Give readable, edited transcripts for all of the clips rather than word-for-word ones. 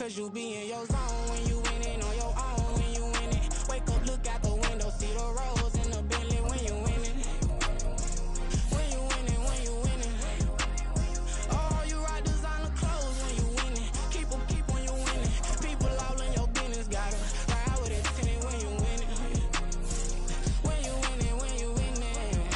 Cause you be in your zone when you winning on your own when you winning. Wake up, look out the window, see the rose in the Bentley when you winning. When you winning, when you winning. Oh, you rock designer clothes when you winning. Keep when you winning. People all in your business, gotta ride with it tenant when you winning. When you winning, when you winning.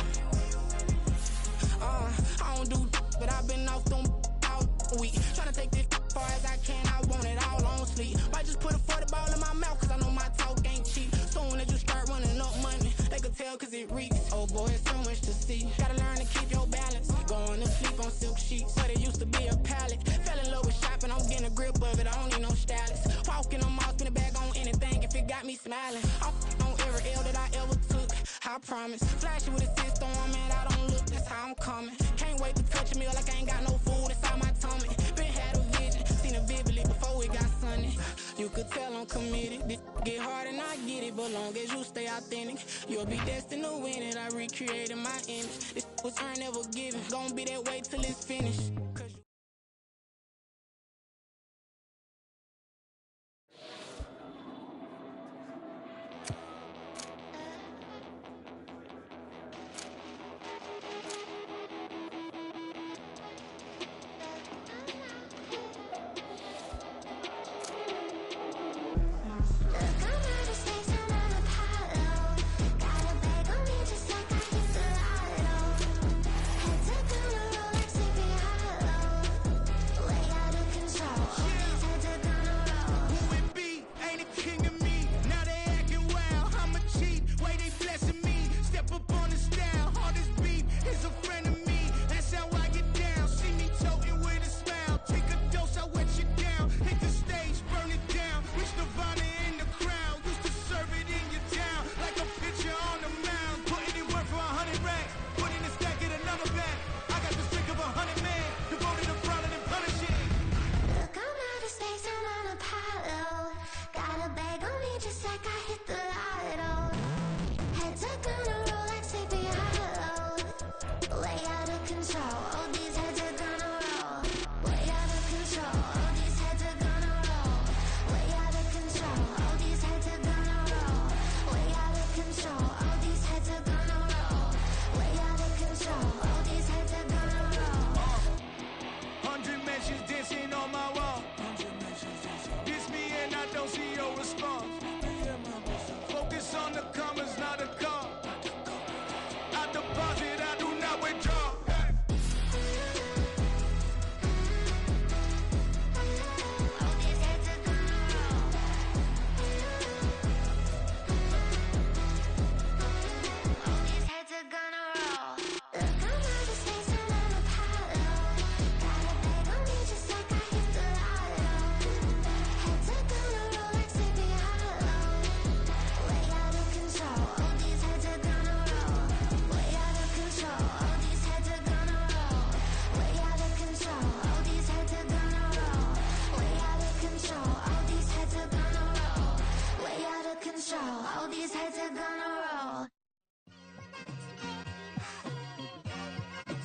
I don't do but I've been off them all week. Tryna take this far as I can, I want it all on sleep. Might just put a 40 ball in my mouth, cause I know my talk ain't cheap. Soon as you start running up money, they can tell cause it reeks. Oh boy, it's so much to see. Gotta learn to keep your balance. Going to sleep on silk sheets, but it used to be a pallet. Fell in love with shopping, I'm getting a grip of it, I don't need no stylist. Walking on mall, spin a bag on anything if it got me smiling. I'm on every L that I ever took, I promise. Flashy with a system on, man, I don't look, that's how I'm coming. Can't wait to touch a meal like I ain't got no food inside my tummy. Been had a vision, seen it vividly before it got sunny. You could tell I'm committed. This get hard and I get it, but long as you stay authentic, you'll be destined to win it. I recreated my image. This was earned, never given. Gonna be that way till it's finished.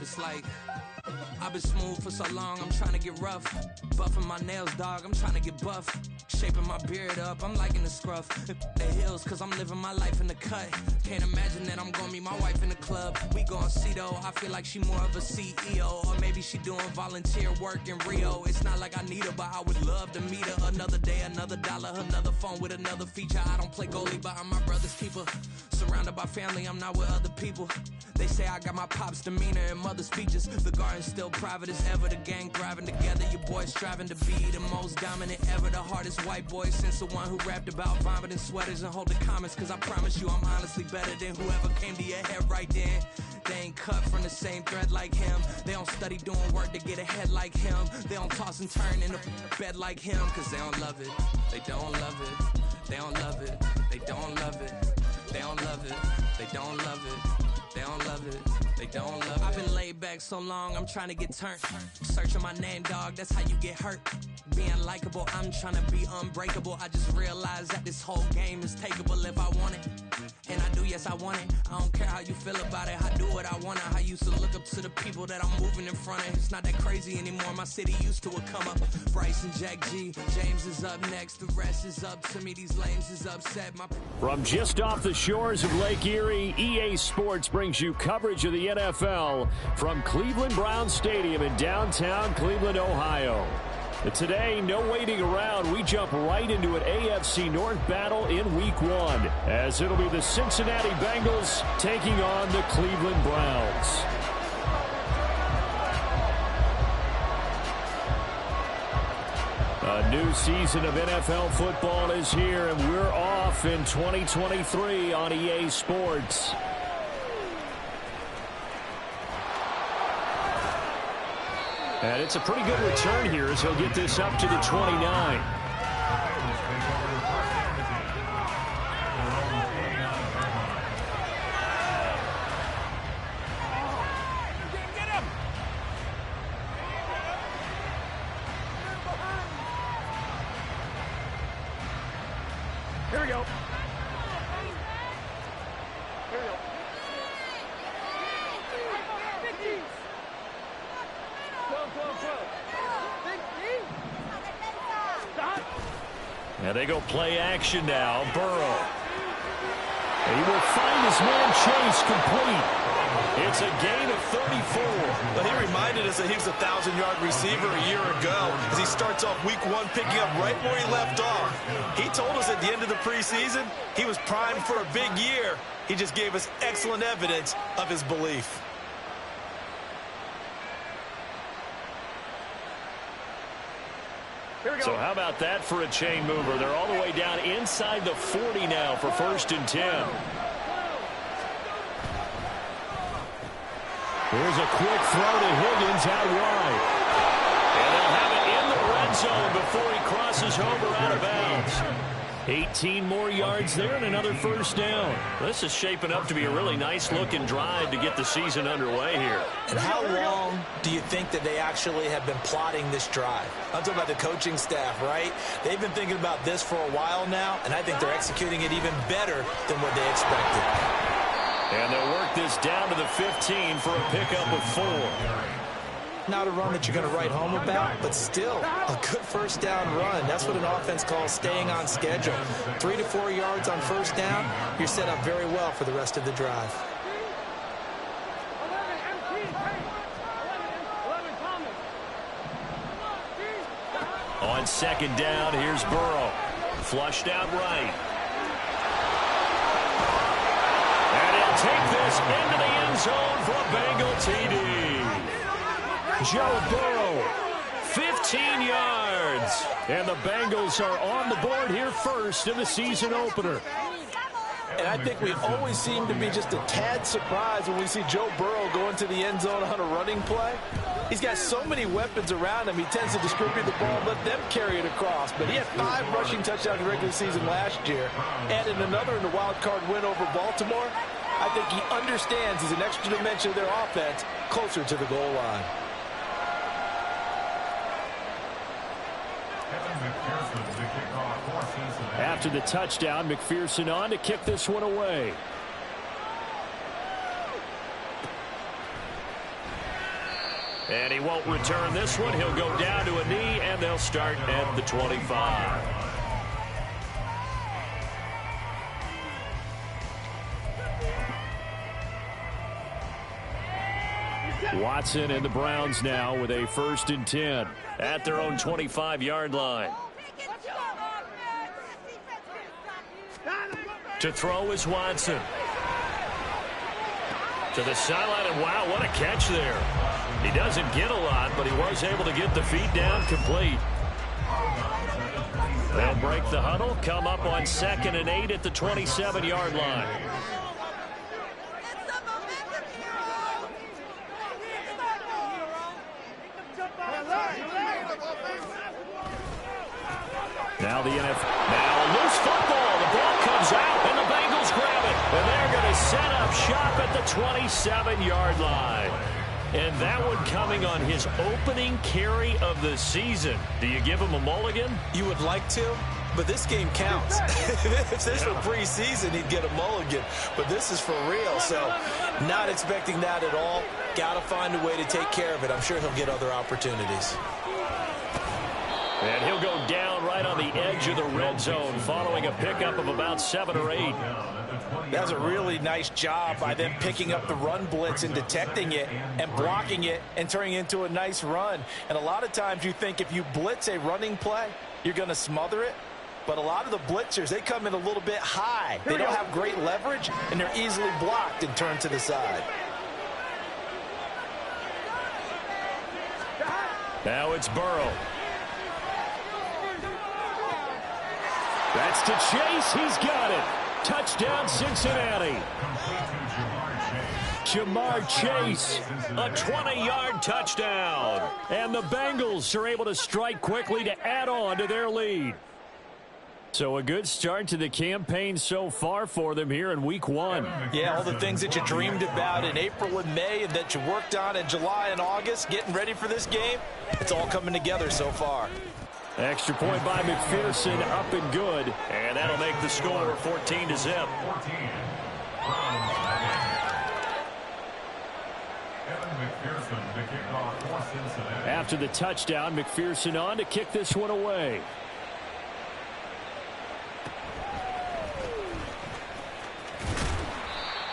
It's like, I've been smooth for so long, I'm trying to get rough. Buffing my nails, dog, I'm trying to get buff. Shaping my beard up, I'm liking the scruff. The hills, cause I'm living my life in the cut. Can't imagine that I'm gonna meet my wife in the club. We gon' see though, I feel like she more of a CEO. Or maybe she doing volunteer work in Rio. It's not like I need her, but I would love to meet her. Another day, another dollar, another phone with another feature. I don't play goalie, but I'm my brother's keeper. Surrounded by family, I'm not with other people. They say I got my pop's demeanor and mother's features. The garden's still private as ever. The gang thriving together. Your boys striving to be the most dominant ever. The hardest white boy since the one who rapped about vomiting sweaters and holding comments. Cause I promise you I'm honestly better than whoever came to your head right then. They ain't cut from the same thread like him. They don't study doing work to get ahead like him. They don't toss and turn in the bed like him. Cause they don't love it. They don't love it. They don't love it. They don't love it. They don't love it. They don't love it. They don't love it. They don't love it. I've been laid back so long, I'm trying to get turned. Searching my name, dog, that's how you get hurt. Being likable, I'm trying to be unbreakable. I just realized that this whole game is takeable if I want it. And I do, yes, I want it. I don't care how you feel about it. I do what I want to. I used to look up to the people that I'm moving in front of. It's not that crazy anymore. My city used to a come up. Bryce and Jack G. James is up next. The rest is up to me. These lames is upset. From just off the shores of Lake Erie, EA Sports brings you coverage of the NFL from Cleveland Browns Stadium in downtown Cleveland, Ohio. Today, no waiting around. We jump right into an AFC North battle in Week 1, as it'll be the Cincinnati Bengals taking on the Cleveland Browns. A new season of NFL football is here, and we're off in 2023 on EA Sports. And it's a pretty good return here as he'll get this up to the 29. Here we go. Now they go play action now. Burrow. He will find his man Chase complete. It's a gain of 34. But he reminded us that he was a 1,000-yard receiver a year ago as he starts off Week 1 picking up right where he left off. He told us at the end of the preseason he was primed for a big year. He just gave us excellent evidence of his belief. So how about that for a chain mover? They're all the way down inside the 40 now for 1st and 10. Here's a quick throw to Higgins out wide. And they'll have it in the red zone before he crosses over out of bounds. 18 more yards there and another 1st down. This is shaping up to be a really nice-looking drive to get the season underway here. And how long do you think that they actually have been plotting this drive? I'm talking about the coaching staff, right? They've been thinking about this for a while now, and I think they're executing it even better than what they expected. And they'll work this down to the 15 for a pickup of 4. Not a run that you're going to write home about, but still a good 1st down run. That's what an offense calls staying on schedule. 3 to 4 yards on 1st down, you're set up very well for the rest of the drive. On 2nd down, here's Burrow. Flushed out right. And he'll take this into the end zone for a Bengal TD. Joe Burrow, 15 yards. And the Bengals are on the board here first in the season opener. And I think we always seem to be just a tad surprised when we see Joe Burrow go into the end zone on a running play. He's got so many weapons around him. He tends to distribute the ball, let them carry it across. But he had 5 rushing touchdowns in the regular season last year. Added another in the wild card win over Baltimore. I think he understands he's an extra dimension of their offense closer to the goal line. After the touchdown, McPherson on to kick this one away. And he won't return this one. He'll go down to a knee, and they'll start at the 25. Watson and the Browns now with a 1st and 10 at their own 25-yard line. To throw is Watson. To the sideline, and wow, what a catch there. He doesn't get a lot, but he was able to get the feet down complete. They'll break the huddle, come up on 2nd and 8 at the 27-yard line. Now the NFL. Now a loose football. The ball comes comes out, and the Bengals grab it. And they're going to set up shop at the 27-yard line. And that one coming on his opening carry of the season. Do you give him a mulligan? You would like to, but this game counts. If this were preseason, he'd get a mulligan. But this is for real, so not expecting that at all. Got to find a way to take care of it. I'm sure he'll get other opportunities. And he'll go down right on the edge of the red zone following a pickup of about 7 or 8. That was a really nice job by them picking up the run blitz and detecting it and blocking it and turning it into a nice run. And a lot of times you think if you blitz a running play, you're going to smother it. But a lot of the blitzers, they come in a little bit high. They don't have great leverage, and they're easily blocked and turned to the side. Now it's Burrow. That's to Chase. He's got it. Touchdown, Cincinnati. Jamar Chase, a 20-yard touchdown. And the Bengals are able to strike quickly to add on to their lead. So a good start to the campaign so far for them here in week 1. Yeah, all the things that you dreamed about in April and May and that you worked on in July and August, getting ready for this game, it's all coming together so far. Extra point by McPherson, up and good. And that'll make the score 14-0. After the touchdown, McPherson on to kick this one away.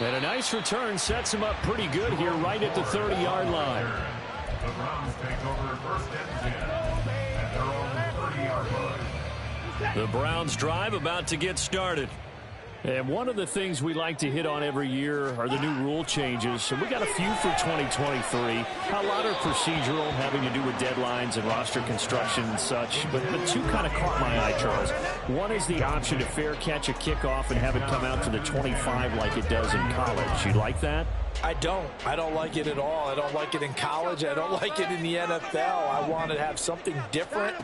And a nice return sets him up pretty good here right at the 30-yard line. The Browns take over first and 10 at their own 30-yard line. The Browns drive about to get started. And one of the things we like to hit on every year are the new rule changes. So we got a few for 2023. A lot are procedural, having to do with deadlines and roster construction and such. But the two kind of caught my eye, Charles. One is the option to fair catch a kickoff and have it come out to the 25 like it does in college. You like that? I don't like it at all. I don't like it in college. I don't like it in the NFL. I want to have something different.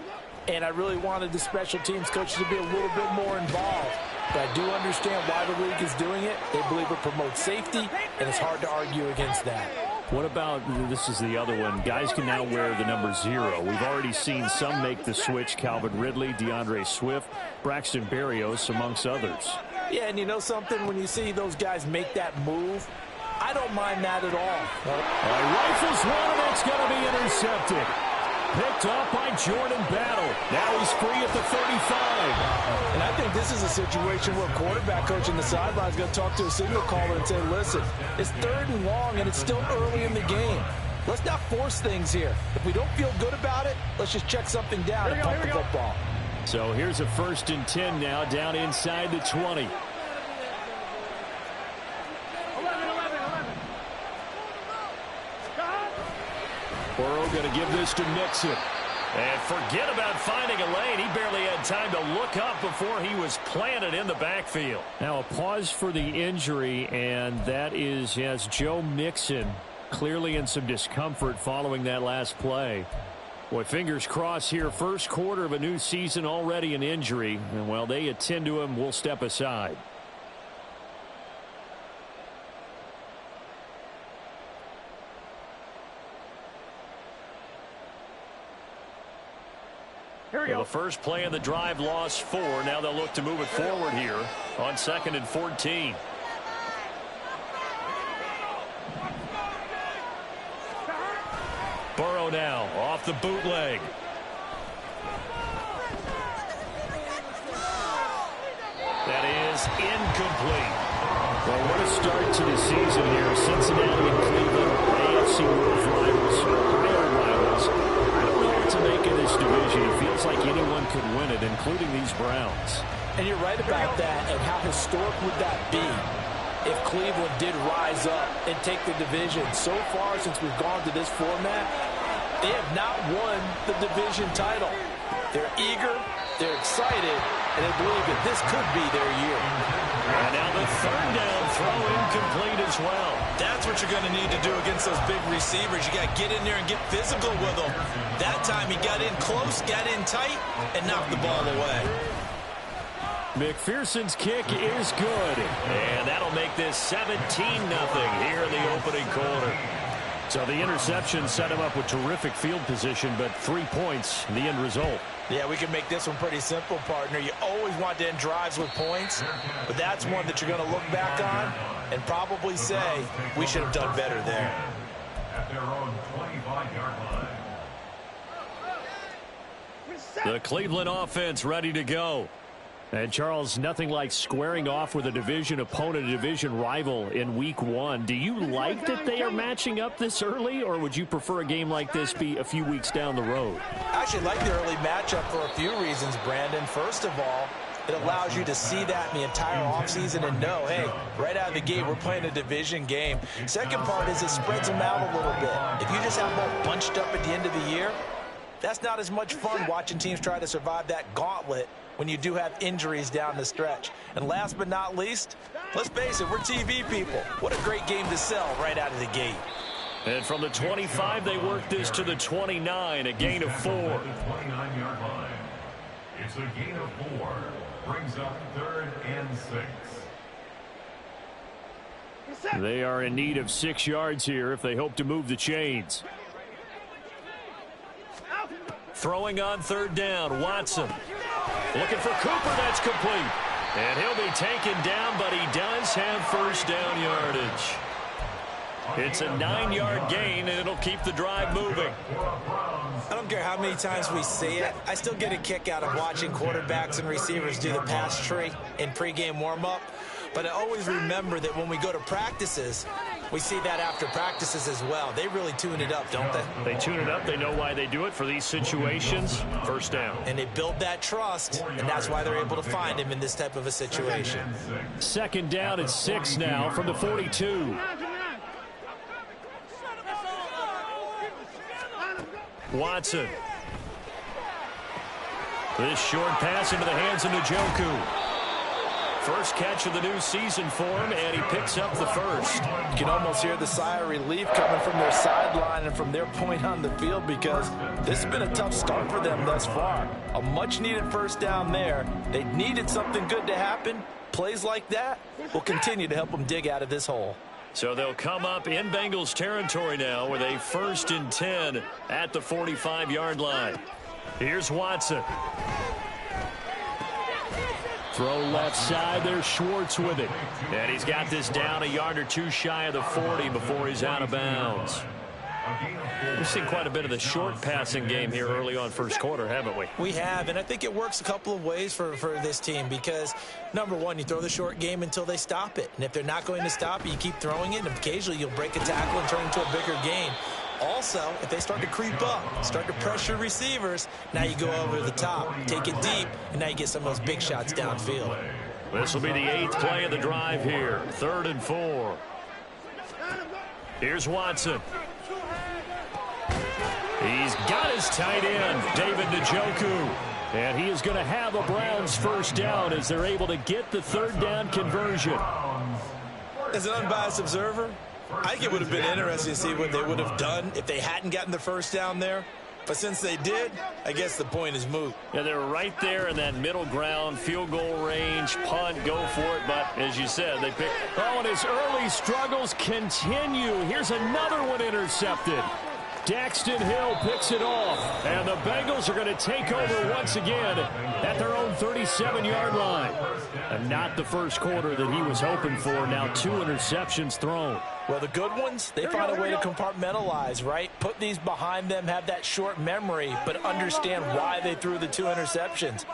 And I really wanted the special teams coaches to be a little bit more involved. But I do understand why the league is doing it. They believe it promotes safety, and it's hard to argue against that. What about, this is the other one, guys can now wear the number 0. We've already seen some make the switch, Calvin Ridley, DeAndre Swift, Braxton Berrios, amongst others. Yeah, and you know something? When you see those guys make that move, I don't mind that at all. Rifles one, and it's going to be intercepted. Picked off by Jordan Battle. Now he's free at the 35. And I think this is a situation where a quarterback coach in the sideline is going to talk to a signal caller and say, listen, it's 3rd and long and it's still early in the game. Let's not force things here. If we don't feel good about it, let's just check something down and pump the football. So here's a 1st and 10 now down inside the 20. Burrow going to give this to Mixon. And forget about finding a lane. He barely had time to look up before he was planted in the backfield. Now a pause for the injury, and that is, yes, Joe Mixon clearly in some discomfort following that last play. Boy, fingers crossed here. First quarter of a new season, already an injury. And while they attend to him, we'll step aside. Well, the first play of the drive lost 4. Now they'll look to move it forward here on 2nd and 14. Burrow now off the bootleg. That is incomplete. Well, what a start to the season here. Cincinnati and Cleveland, AFC North rivals, Ohio rivals. I don't know what to make of this division. It feels like anyone could win it, including these Browns. And you're right about that. And how historic would that be if Cleveland did rise up and take the division? So far, since we've gone to this format, they have not won the division title. They're eager, they're excited, and they believe that this could be their year. And now the 3rd down throw incomplete as well. That's what you're going to need to do against those big receivers. You got to get in there and get physical with them. That time he got in close, got in tight, and knocked the ball away. McPherson's kick is good. And that'll make this 17-0 here in the opening quarter. So the interception set him up with terrific field position, but 3 points in the end result. Yeah, we can make this one pretty simple, partner. You always want to end drives with points, but that's one that you're going to look back on and probably say, we should have done better there. At their own 25-yard line. The Cleveland offense ready to go. And, Charles, nothing like squaring off with a division opponent, a division rival in week 1. Do you like that they are matching up this early, or would you prefer a game like this be a few weeks down the road? I actually like the early matchup for a few reasons, Brandon. First of all, it allows you to see that in the entire offseason and know, hey, right out of the gate, we're playing a division game. Second part is it spreads them out a little bit. If you just have them all bunched up at the end of the year, that's not as much fun watching teams try to survive that gauntlet when you do have injuries down the stretch. And last but not least, let's face it, we're TV people. What a great game to sell right out of the gate. And from the 25, they work this to the 29, a gain of 4. 29-yard line. It's a gain of 4. Brings up 3rd and 6. They are in need of 6 yards here if they hope to move the chains. Throwing on 3rd down, Watson. Looking for Cooper, that's complete. And he'll be taken down, but he does have 1st down yardage. It's a 9-yard gain, and it'll keep the drive moving. I don't care how many times we see it. I still get a kick out of watching quarterbacks and receivers do the pass tree in pregame warm-up. But I always remember that when we go to practices, we see that after practices as well. They really tune it up, don't they? They tune it up. They know why they do it for these situations. 1st down. And they build that trust, and that's why they're able to find him in this type of a situation. 2nd down and 6 now from the 42. Watson. This short pass into the hands of Njoku. First catch of the new season for him, and he picks up the 1st. You can almost hear the sigh of relief coming from their sideline and from their point on the field, because this has been a tough start for them thus far. A much-needed 1st down there. They needed something good to happen. Plays like that will continue to help them dig out of this hole. So they'll come up in Bengals territory now with a 1st and 10 at the 45-yard line. Here's Watson. Throw left side. There's Schwartz with it. And he's got this down a yard or 2 shy of the 40 before he's out of bounds. We've seen quite a bit of the short passing game here early on 1st quarter, haven't we? We have, and I think it works a couple of ways for this team, because, number one, you throw the short game until they stop it. And if they're not going to stop it, you keep throwing it, and occasionally you'll break a tackle and turn it into a bigger gain. Also, if they start to creep up, start to pressure receivers, now you go over the top, take it deep, and now you get some of those big shots downfield. This will be the 8th play of the drive here. 3rd and 4. Here's Watson. He's got his tight end, David Njoku. And he is going to have a Browns 1st down as they're able to get the 3rd down conversion. As an unbiased observer, I think it would have been interesting to see what they would have done if they hadn't gotten the 1st down there. But since they did, I guess the point is moot. Yeah, they're right there in that middle ground, field goal range, punt, go for it. But as you said, they pick. Oh, and his early struggles continue. Here's another one intercepted. Daxton Hill picks it off, and the Bengals are going to take over once again at their own 37-yard line. And not the 1st quarter that he was hoping for. Now 2 interceptions thrown. Well, the good ones, they find a way to compartmentalize, right? Put these behind them, have that short memory, but understand why they threw the 2 interceptions.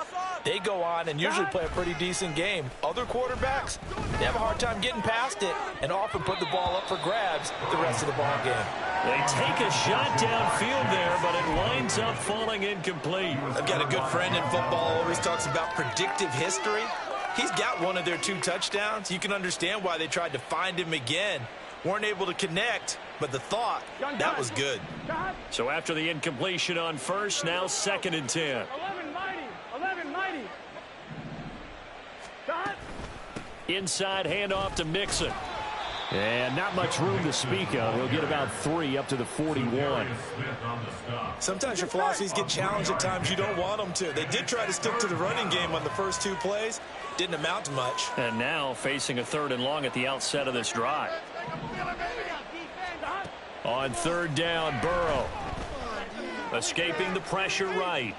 They go on and usually play a pretty decent game. Other quarterbacks, they have a hard time getting past it and often put the ball up for grabs the rest of the ball game. They take a shot downfield there, but it winds up falling incomplete. I've got a good friend in football who always talks about predictive history. He's got one of their 2 touchdowns. You can understand why they tried to find him again. Weren't able to connect, but the thought, that was good. So after the incompletion on 1st, now 2nd and 10. 11 mighty. Inside handoff to Mixon. And not much room to speak of. He'll get about 3 up to the 41. Sometimes your philosophies get challenged at times you don't want them to. They did try to stick to the running game on the first 2 plays. Didn't amount to much. And now facing a 3rd and long at the outset of this drive. On 3rd down, Burrow. Escaping the pressure right.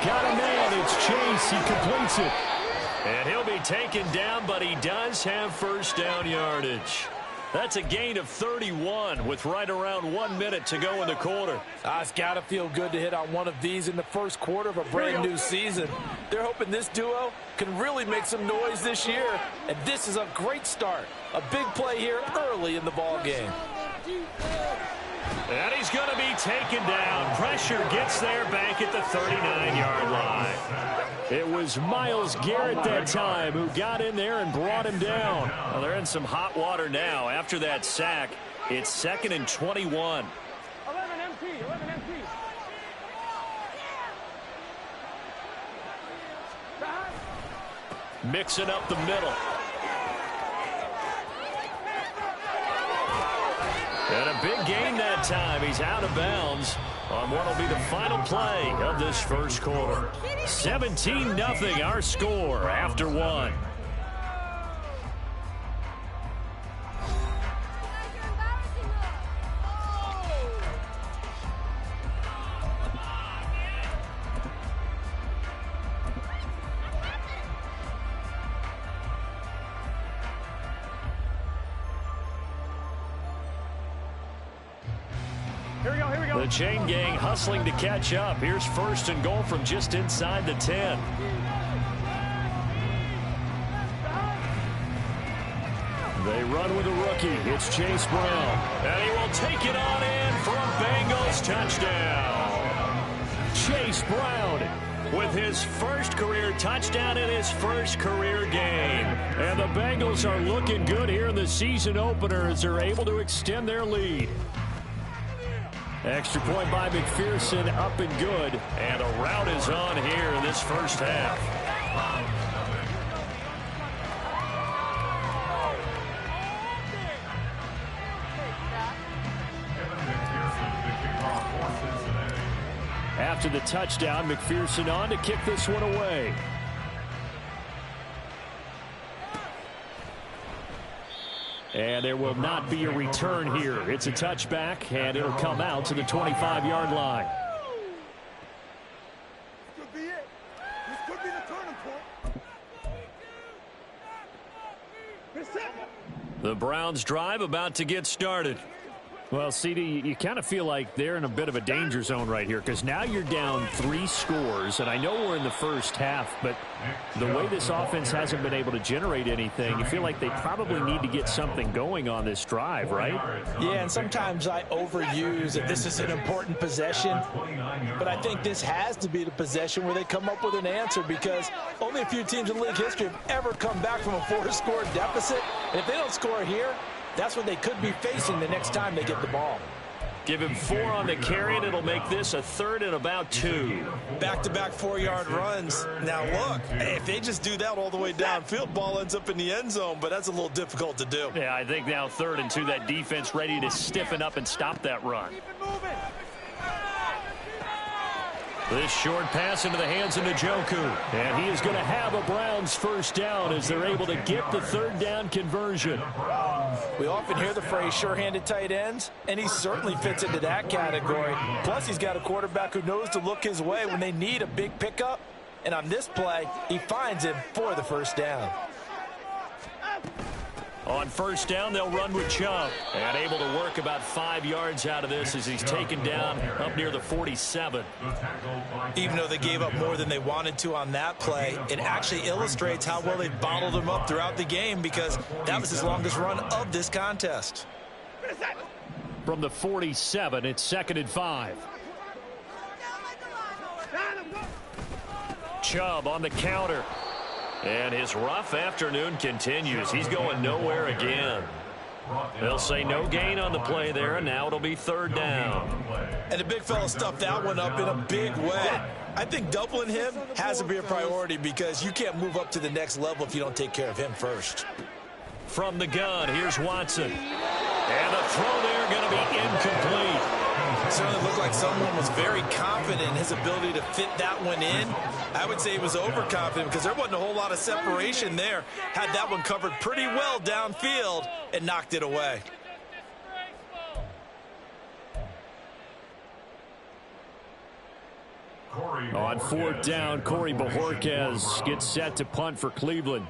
Got a man. It's Chase. He completes it. And he'll be taken down, but he does have first down yardage. That's a gain of 31 with right around 1 minute to go in the quarter. It's got to feel good to hit on one of these in the first quarter of a brand new season. They're hoping this duo can really make some noise this year. And this is a great start. A big play here early in the ball game. And he's going to be taken down. Pressure gets there back at the 39-yard line. It was Myles Garrett that time who got in there and brought him down. Well, they're in some hot water now. After that sack, it's 2nd and 21. 11 MT. Mixing up the middle. And a big gain that time. He's out of bounds on what will be the final play of this first quarter. 17-0 our score after 1. The chain gang hustling to catch up. Here's 1st and goal from just inside the 10. They run with a rookie. It's Chase Brown. And he will take it on in for a Bengals touchdown. Chase Brown with his first career touchdown in his first career game. And the Bengals are looking good here in the season opener as they're able to extend their lead. Extra point by McPherson, up and good. And a rout is on here in this first half. After the touchdown, McPherson on to kick this one away. And there will not be a return here. It's a touchback, and it'll come out to the 25-yard line. This could be it. This could be the turning point. The Browns drive about to get started. Well, CD, you kind of feel like they're in a bit of a danger zone right here because now you're down 3 scores, and I know we're in the first half, but the way this offense hasn't been able to generate anything, you feel like they probably need to get something going on this drive, right? Yeah, and sometimes I overuse that this is an important possession, but I think this has to be the possession where they come up with an answer because only a few teams in league history have ever come back from a 4-score deficit, and if they don't score here, that's what they could be facing the next time they get the ball. Give him 4 on the carry, and it'll make this a 3rd and about 2. Back-to-back 4-yard runs. Now, look, if they just do that all the way downfield, ball ends up in the end zone, but that's a little difficult to do. Yeah, I think now 3rd and 2, that defense ready to stiffen up and stop that run. This short pass into the hands of Njoku. And he is going to have a Browns first down as they're able to get the 3rd down conversion. We often hear the phrase sure-handed tight ends, and he certainly fits into that category. Plus, he's got a quarterback who knows to look his way when they need a big pickup. And on this play, he finds him for the first down. On first down, they'll run with Chubb. And able to work about 5 yards out of this as he's taken down up near the 47. Even though they gave up more than they wanted to on that play, it actually illustrates how well they bottled him up throughout the game because that was his longest run of this contest. From the 47, it's 2nd and 5. Chubb on the counter. And his rough afternoon continues. He's going nowhere again. They'll say no gain on the play there, and now it'll be 3rd down. And the big fella stuffed that one up in a big way. I think doubling him has to be a priority because you can't move up to the next level if you don't take care of him first. from the gun. Here's Watson. And the throw there going to be incomplete. It certainly looked like someone was very confident in his ability to fit that one in. I would say he was overconfident because there wasn't a whole lot of separation there. Had that one covered pretty well downfield and knocked it away. On fourth down, Corey Bojorquez gets set to punt for Cleveland.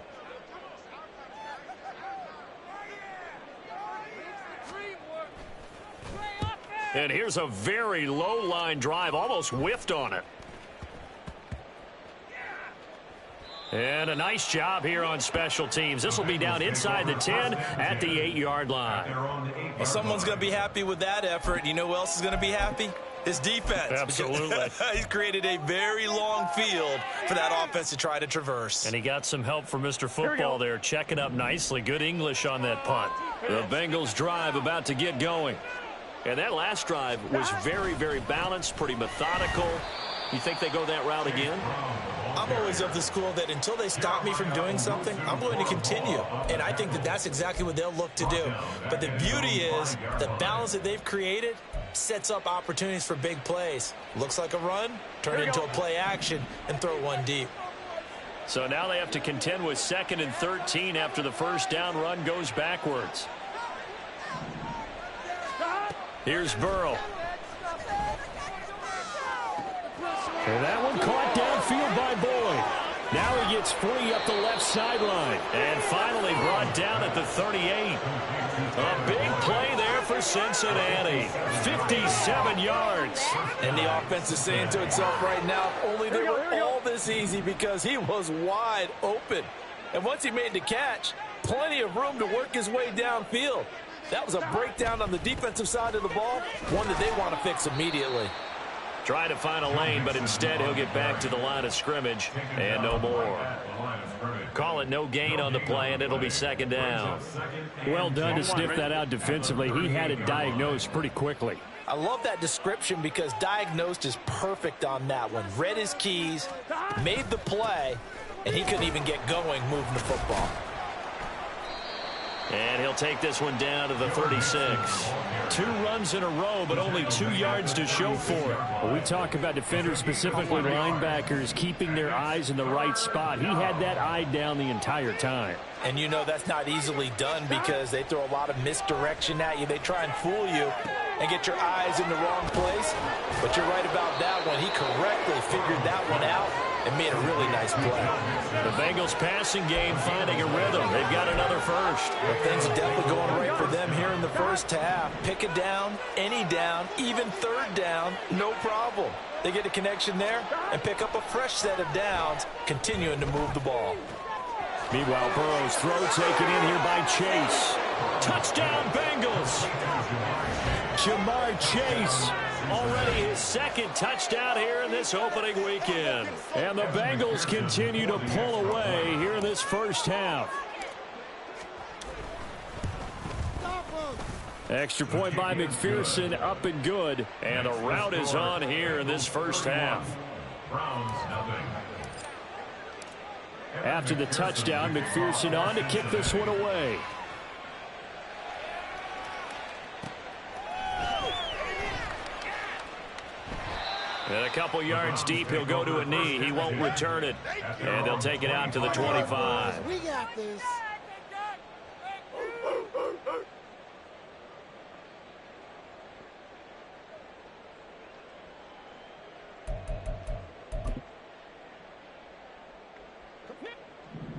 And here's a very low line drive, almost whiffed on it. And a nice job here on special teams. This will be down inside the 10 at the 8-yard line. Well, someone's going to be happy with that effort. You know who else is going to be happy? His defense. Absolutely. He's created a very long field for that offense to try to traverse. And he got some help from Mr. Football there, checking up nicely. Good English on that punt. The Bengals drive about to get going. And that last drive was very, very balanced, pretty methodical. You think they go that route again? I'm always of the school that until they stop me from doing something, I'm going to continue. And I think that that's exactly what they'll look to do. But the beauty is the balance that they've created sets up opportunities for big plays. Looks like a run, turn it into a play action, and throw one deep. So now they have to contend with 2nd and 13 after the first down run goes backwards. Here's Burrow. And that one caught downfield by Boyd. Now he gets free up the left sideline. And finally brought down at the 38. A big play there for Cincinnati. 57 yards. And the offense is saying to itself right now, only they were all this easy because he was wide open. And once he made the catch, plenty of room to work his way downfield. That was a breakdown on the defensive side of the ball, one that they want to fix immediately. Trying to find a lane, but instead he'll get back to the line of scrimmage and no more. Call it no gain on the play, and it'll be 2nd down. Well done to sniff that out defensively. He had it diagnosed pretty quickly. I love that description because diagnosed is perfect on that one. Read his keys, made the play, and he couldn't even get going moving the football. And he'll take this one down to the 36. 2 runs in a row, but only 2 yards to show for it. When we talk about defenders, specifically linebackers, keeping their eyes in the right spot. He had that eye down the entire time. And you know that's not easily done because they throw a lot of misdirection at you. They try and fool you and get your eyes in the wrong place. But you're right about that one. He correctly figured that one out and made a really nice play. The Bengals passing game finding a rhythm. They've got another first. Well, things are definitely going right for them here in the first half. Pick a down, any down, even 3rd down, no problem. They get a connection there and pick up a fresh set of downs, continuing to move the ball. Meanwhile, Burrow's throw taken in here by Chase. Touchdown, Bengals! Jamar Chase, already his 2nd touchdown here in this opening weekend. And the Bengals continue to pull away here in this first half. Extra point by McPherson, up and good. And a rout is on here in this first half. After the touchdown, McPherson on to kick this one away. And a couple yards deep, he'll go to a knee. He won't return it. And they'll take it out to the 25. We got this.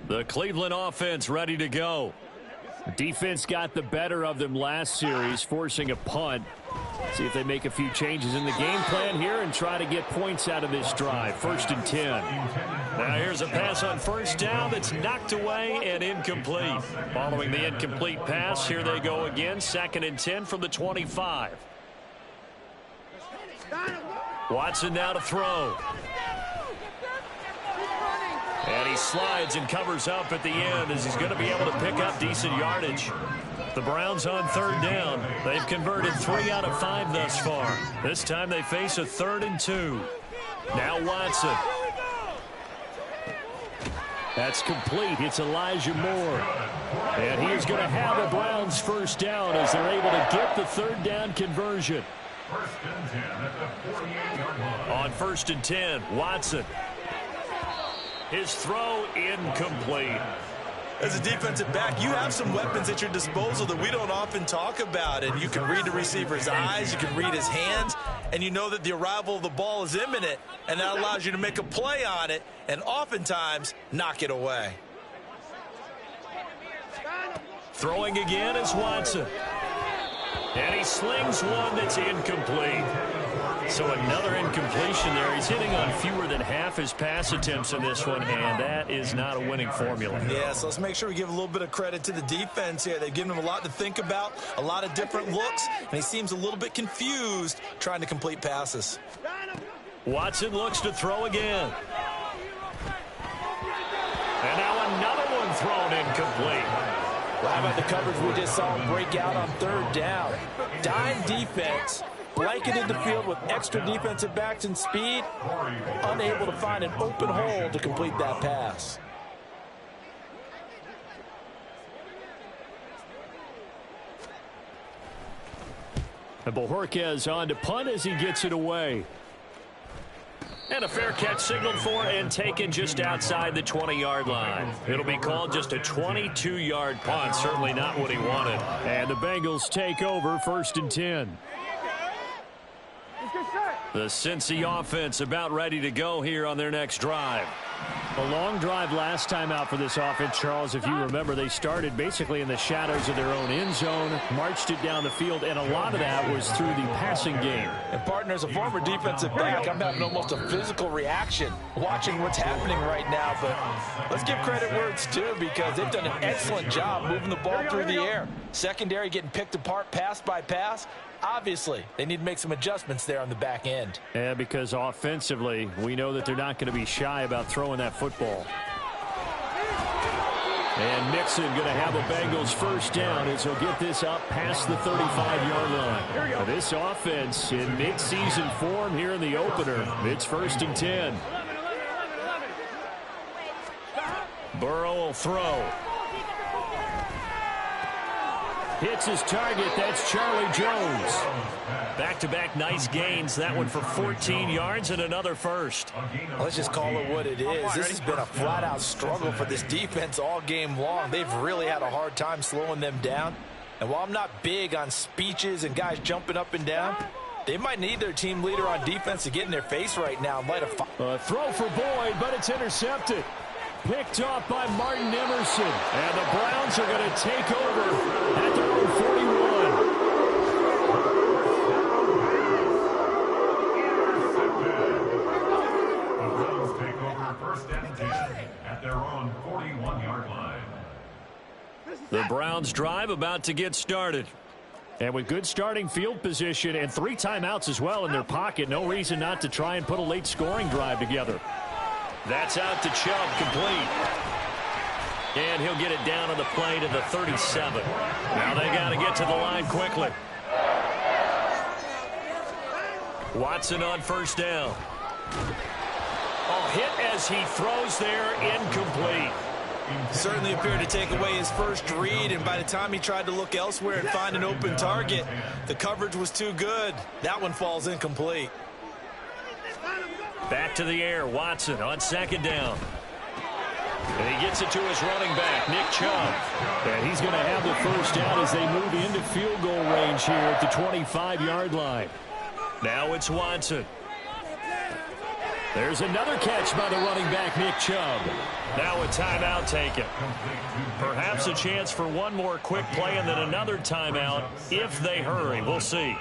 The Cleveland offense ready to go. Defense got the better of them last series, forcing a punt. See if they make a few changes in the game plan here and try to get points out of this drive. 1st and 10. Now here's a pass on 1st down that's knocked away and incomplete. Following the incomplete pass, here they go again. 2nd and 10 from the 25. Watson now to throw. And he slides and covers up at the end as he's going to be able to pick up decent yardage. The Browns on 3rd down. They've converted 3 out of 5 thus far. This time they face a 3rd and 2. Now Watson. That's complete. It's Elijah Moore. And he is going to have a Browns first down as they're able to get the third down conversion. First and 10 at the 48-yard line. On first and 10, Watson. His throw incomplete. As a defensive back, you have some weapons at your disposal that we don't often talk about. And you can read the receiver's eyes, you can read his hands, and you know that the arrival of the ball is imminent, and that allows you to make a play on it and oftentimes knock it away. Throwing again is Watson. And he slings one that's incomplete. So another incompletion there. He's hitting on fewer than half his pass attempts in this one, and that is not a winning formula. Yeah, so let's make sure we give a little bit of credit to the defense here. They've given him a lot to think about, a lot of different looks, and he seems a little bit confused trying to complete passes. Watson looks to throw again. And now another one thrown incomplete. Well, how about the coverage we just saw him break out on third down? Dime defense, blanketed the field with extra defensive backs and speed, unable to find an open hole to complete that pass. And Bojorquez on to punt as he gets it away. And a fair catch signaled for and taken just outside the 20-yard line. It'll be called just a 22-yard punt. Certainly not what he wanted. And the Bengals take over first and 10. The Cincy offense about ready to go here on their next drive. A long drive last time out for this offense, Charles. If you remember, they started basically in the shadows of their own end zone, marched it down the field, and a lot of that was through the passing game. And, partner, as a former defensive back, I'm having almost a physical reaction watching what's happening right now. But let's give credit where it's due, because they've done an excellent job moving the ball through the air. Secondary getting picked apart pass by pass. Obviously, they need to make some adjustments there on the back end. Yeah, because offensively, we know that they're not going to be shy about throwing that football. And Mixon going to have a Bengals first down as he'll get this up past the 35-yard line. Now, this offense in midseason form here in the opener. It's first and 10. Burrow will throw. Hits his target. That's Charlie Jones. Back-to-back nice gains. That one for 14 yards and another first. Let's just call it what it is. This has been a flat-out struggle for this defense all game long. They've really had a hard time slowing them down. And while I'm not big on speeches and guys jumping up and down, they might need their team leader on defense to get in their face right now and light a fire. Throw for Boyd, but it's intercepted. Picked off by Martin Emerson. And the Browns are going to take over at their own 41. The Browns take over first and 10 at their own 41-yard line. The Browns drive about to get started. And with good starting field position and 3 timeouts as well in their pocket, no reason not to try and put a late scoring drive together. That's out to Chubb, complete. And he'll get it down on the play to the 37. Now they got to get to the line quickly. Watson on first down. Oh, hit as he throws there, incomplete. Certainly appeared to take away his first read, and by the time he tried to look elsewhere and find an open target, the coverage was too good. That one falls incomplete. Back to the air, Watson on second down. And he gets it to his running back, Nick Chubb. And he's going to have the first down as they move into field goal range here at the 25-yard line. Now it's Watson. There's another catch by the running back, Nick Chubb. Now a timeout taken. Perhaps a chance for one more quick play and then another timeout if they hurry. We'll see.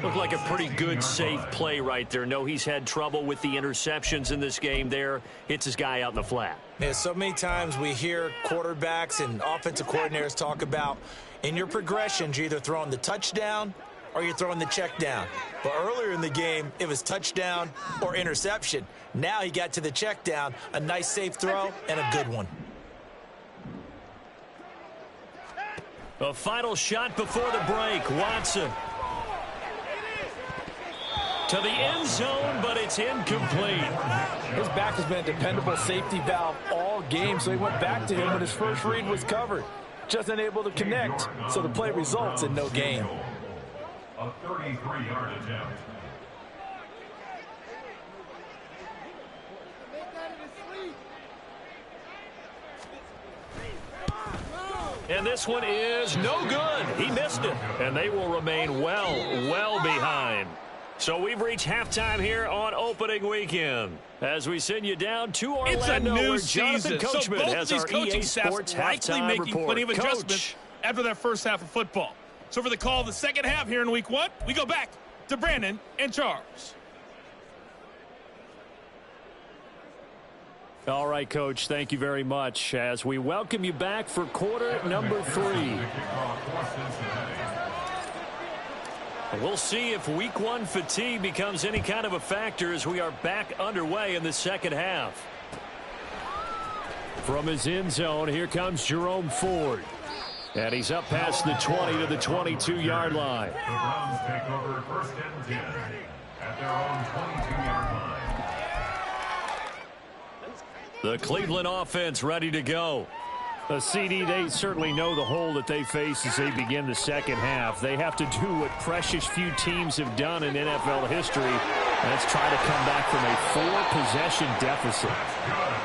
Looked like a pretty good, safe play right there. No, he's had trouble with the interceptions in this game there. Hits his guy out in the flat. Yeah, so many times we hear quarterbacks and offensive coordinators talk about in your progressions, you're either throwing the touchdown or you're throwing the check down. But earlier in the game, it was touchdown or interception. Now he got to the check down, a nice safe throw, and a good one. A final shot before the break, Watson. To the end zone, but it's incomplete. His back has been a dependable safety valve all all game, so he went back to him when his first read was covered. Just unable to connect, so the play results in no gain. A 33-yard attempt. And this one is no good. He missed it. And they will remain well behind. So we've reached halftime here on opening weekend. As we send you down to Orlando, it's a new where season. Jonathan So both of these coaching Sports staffs likely making report. plenty of Coach. adjustments after that first half of football. So for the call of the second half here in week 1, we go back to Brandon and Charles. All right, Coach, thank you very much as we welcome you back for quarter number 3. We'll see if week 1 fatigue becomes any kind of a factor as we are back underway in the second half. From his end zone, here comes Jerome Ford. And he's up past the 20 to the 22-yard line. The Browns take over first and 10 at their own 22-yard line. The Cleveland offense ready to go. The CD, they certainly know the hole that they face as they begin the second half. They have to do what precious few teams have done in NFL history. Let's try to come back from a 4-possession deficit.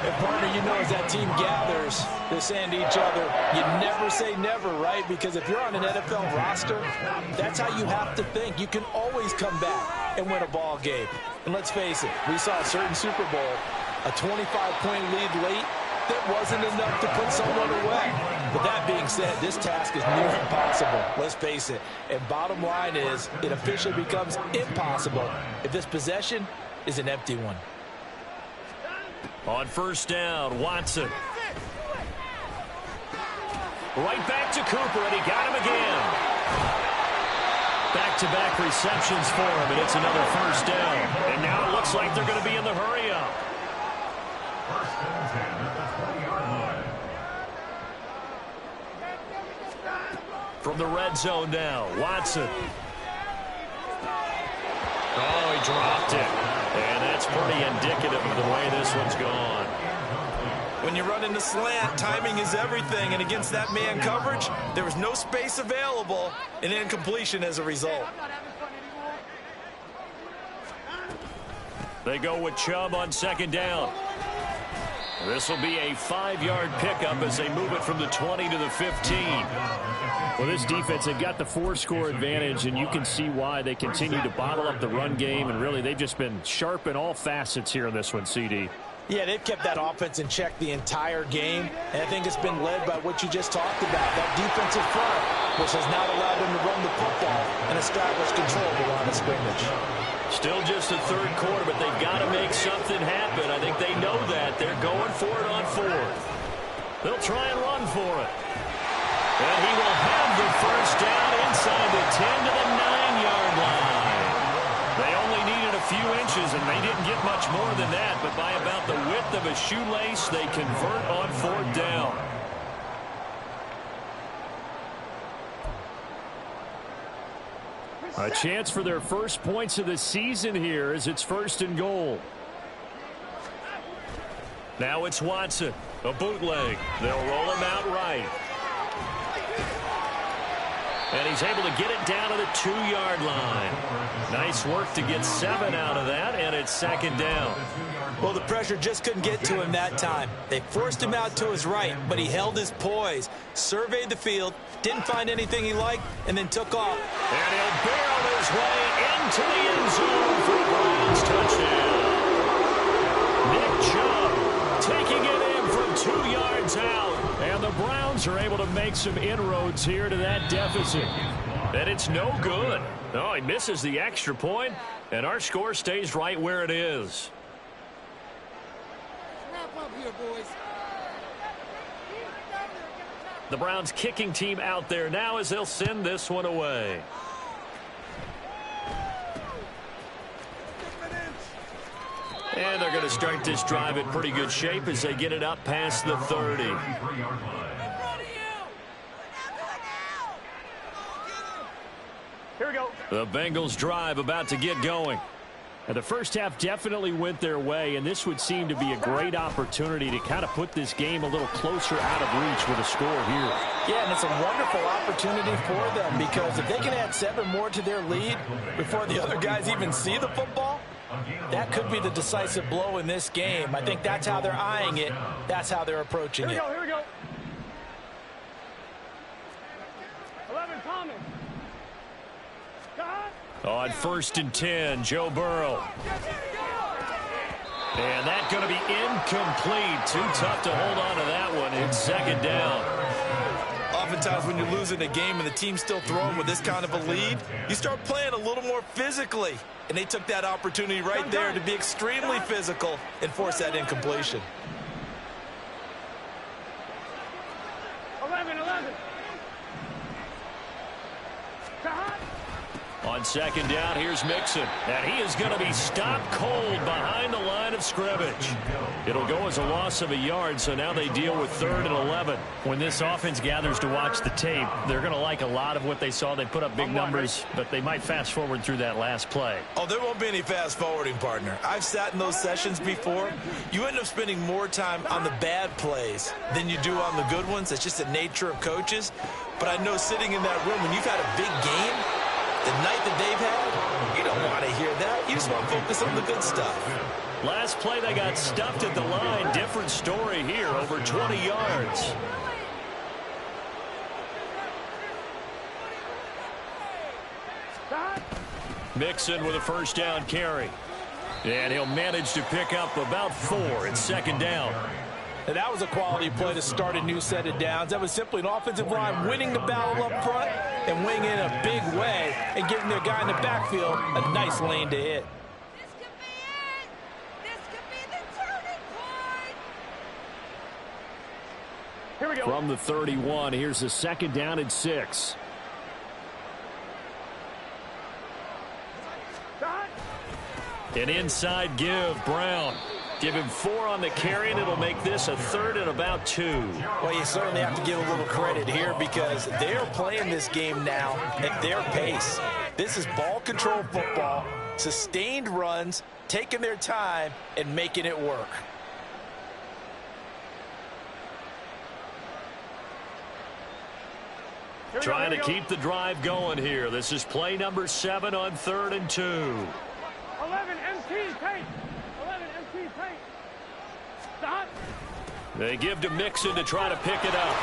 And partner, you know, as that team gathers, they're saying to each other, you never say never, right? Because if you're on an NFL roster, that's how you have to think. You can always come back and win a ball game. And let's face it, we saw a certain Super Bowl, a 25-point lead late, that wasn't enough to put someone away. But that being said, this task is near impossible. Let's face it. And bottom line is, it officially becomes impossible if this possession is an empty one. On first down, Watson. Right back to Cooper, and he got him again. Back-to-back receptions for him, and it's another first down. And now it looks like they're going to be in the hurry-up. First and 10 at the 20-yard line. From the red zone now, Watson. Oh, he dropped it. And that's pretty indicative of the way this one's gone. When you run in the slant, timing is everything. And against that man coverage, there was no space available, and incompletion as a result. They go with Chubb on second down. This will be a 5-yard pickup as they move it from the 20 to the 15. Well, this defense, they've got the 4-score advantage, and you can see why they continue to bottle up the run game, and really they've just been sharp in all facets here in this one, CD. Yeah, they've kept that offense in check the entire game, and I think it's been led by what you just talked about, that defensive front, which has not allowed them to run the football and establish control of the line of scrimmage. Still just the third quarter, but they've got to make something happen. I think they know that. They're going for it on fourth. They'll try and run for it. And he will have the first down inside the 10 to the 9-yard line. They only needed a few inches, and they didn't get much more than that. But by about the width of a shoelace, they convert on fourth down. A chance for their first points of the season here as it's first and goal. Now it's Watson, a bootleg. They'll roll him out right. And he's able to get it down to the 2-yard line. Nice work to get 7 out of that, and it's second down. Well, the pressure just couldn't get to him that time. They forced him out to his right, but he held his poise, surveyed the field, didn't find anything he liked, and then took off. And he'll barrel his way into the end zone for a Browns touchdown. Nick Chubb taking it in from 2 yards out. And the Browns are able to make some inroads here to that deficit. And it's no good. Oh, he misses the extra point, and our score stays right where it is. Wrap up here, boys. The Browns kicking team out there now as they'll send this one away. And they're going to start this drive in pretty good shape as they get it up past the 30. Here we go. The Bengals drive about to get going. And the first half definitely went their way, and this would seem to be a great opportunity to kind of put this game a little closer out of reach with a score here. Yeah, and it's a wonderful opportunity for them, because if they can add 7 more to their lead before the other guys even see the football, that could be the decisive blow in this game. I think that's how they're eyeing it. That's how they're approaching it. Here we go. 11, Thomas. On 1st and 10, Joe Burrow. And that's going to be incomplete. Too tough to hold on to that one. It's 2nd down. Oftentimes when you're losing a game and the team's still throwing with this kind of a lead, you start playing a little more physically. And they took that opportunity right there to be extremely physical and force that incompletion. 11. On 2nd down, here's Mixon. And he is going to be stopped cold behind the line of scrimmage. It'll go as a loss of a yard, so now they deal with 3rd and 11. When this offense gathers to watch the tape, they're going to like a lot of what they saw. They put up big numbers, but they might fast forward through that last play. Oh, there won't be any fast forwarding, partner. I've sat in those sessions before. You end up spending more time on the bad plays than you do on the good ones. It's just the nature of coaches. But I know sitting in that room, when you've had a big game, the night that they've had, you don't want to hear that. You just want to focus on the good stuff. Last play, they got stuffed at the line. Different story here, over 20 yards. Mixon with a 1st down carry. And he'll manage to pick up about 4. It's 2nd down. And that was a quality play to start a new set of downs. That was simply an offensive line winning the battle up front and winning in a big way and giving their guy in the backfield a nice lane to hit. This could be it. This could be the turning point. Here we go. From the 31, here's a 2nd down and 6. An inside give, Brown. Give him 4 on the carry, and it'll make this a 3rd and about 2. Well, you certainly have to give a little credit here because they're playing this game now at their pace. This is ball control football, sustained runs, taking their time, and making it work. Trying to keep the drive going here. This is play number 7 on 3rd and 2. 11 MT tape. 11 MT tape. Stop. They give to Mixon to try to pick it up.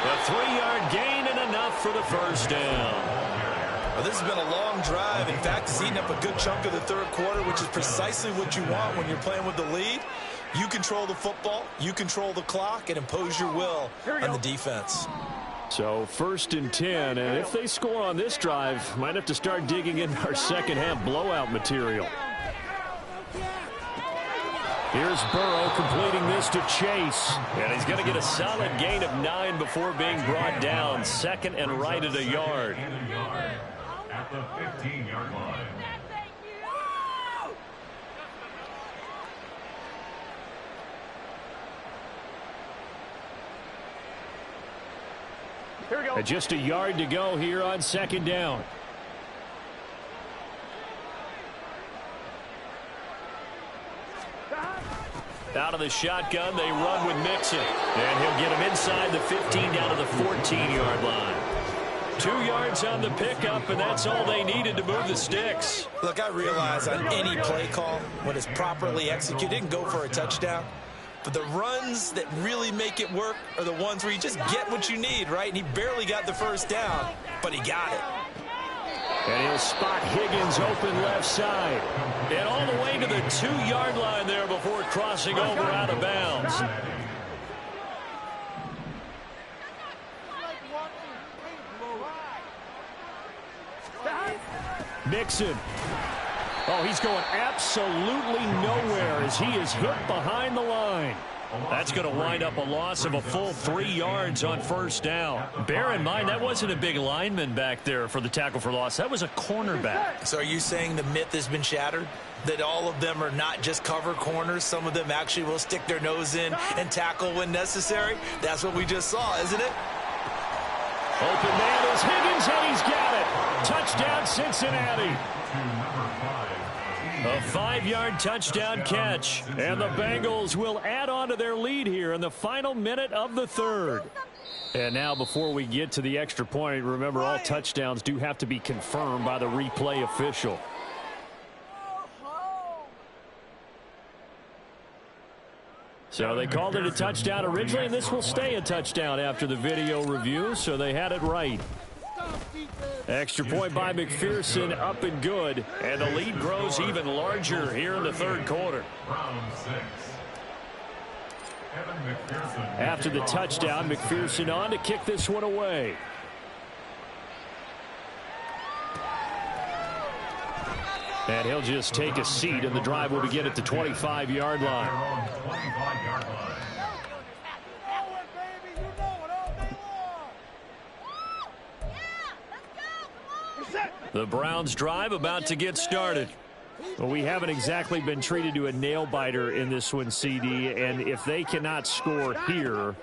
A 3-yard gain and enough for the 1st down. Well, this has been a long drive. In fact, it's eaten up a good chunk of the 3rd quarter, which is precisely what you want when you're playing with the lead. You control the football, you control the clock, and impose your will on the defense. So 1st and 10, and if they score on this drive, might have to start digging in our 2nd half blowout material. Here's Burrow completing this to Chase, and he's going to get a solid gain of 9 before being brought down. 2nd and right at a yard. At the 15-yard line. Here we go. And just a yard to go here on 2nd down. Out of the shotgun, they run with Mixon. And he'll get him inside the 15 down to the 14-yard line. 2 yards on the pickup, and that's all they needed to move the sticks. Look, I realize on any play call, when it's properly executed, it can go for a touchdown. But the runs that really make it work are the ones where you just get what you need, right? And he barely got the 1st down, but he got it. And he'll spot Higgins open left side. And all the way to the 2-yard line there before crossing over out of bounds. Mixon. Oh, he's going absolutely nowhere as he is hit behind the line. That's going to wind up a loss of a full 3 yards on 1st down. Bear in mind, that wasn't a big lineman back there for the tackle for loss. That was a cornerback. So are you saying the myth has been shattered? That all of them are not just cover corners? Some of them actually will stick their nose in and tackle when necessary? That's what we just saw, isn't it? Open man is Higgins, and he's got it. Touchdown, Cincinnati. A 5-yard touchdown catch, and the Bengals will add on to their lead here in the final minute of the third. And now before we get to the extra point, remember all touchdowns do have to be confirmed by the replay official. So they called it a touchdown originally, and this will stay a touchdown after the video review, so they had it right. Extra point by McPherson, up and good, and the lead grows even larger here in the third quarter. After the touchdown, McPherson on to kick this one away. And he'll just take a seat, and the drive will begin at the 25-yard line. The Browns drive about to get started. Well, we haven't exactly been treated to a nail-biter in this one, CD, and if they cannot score here,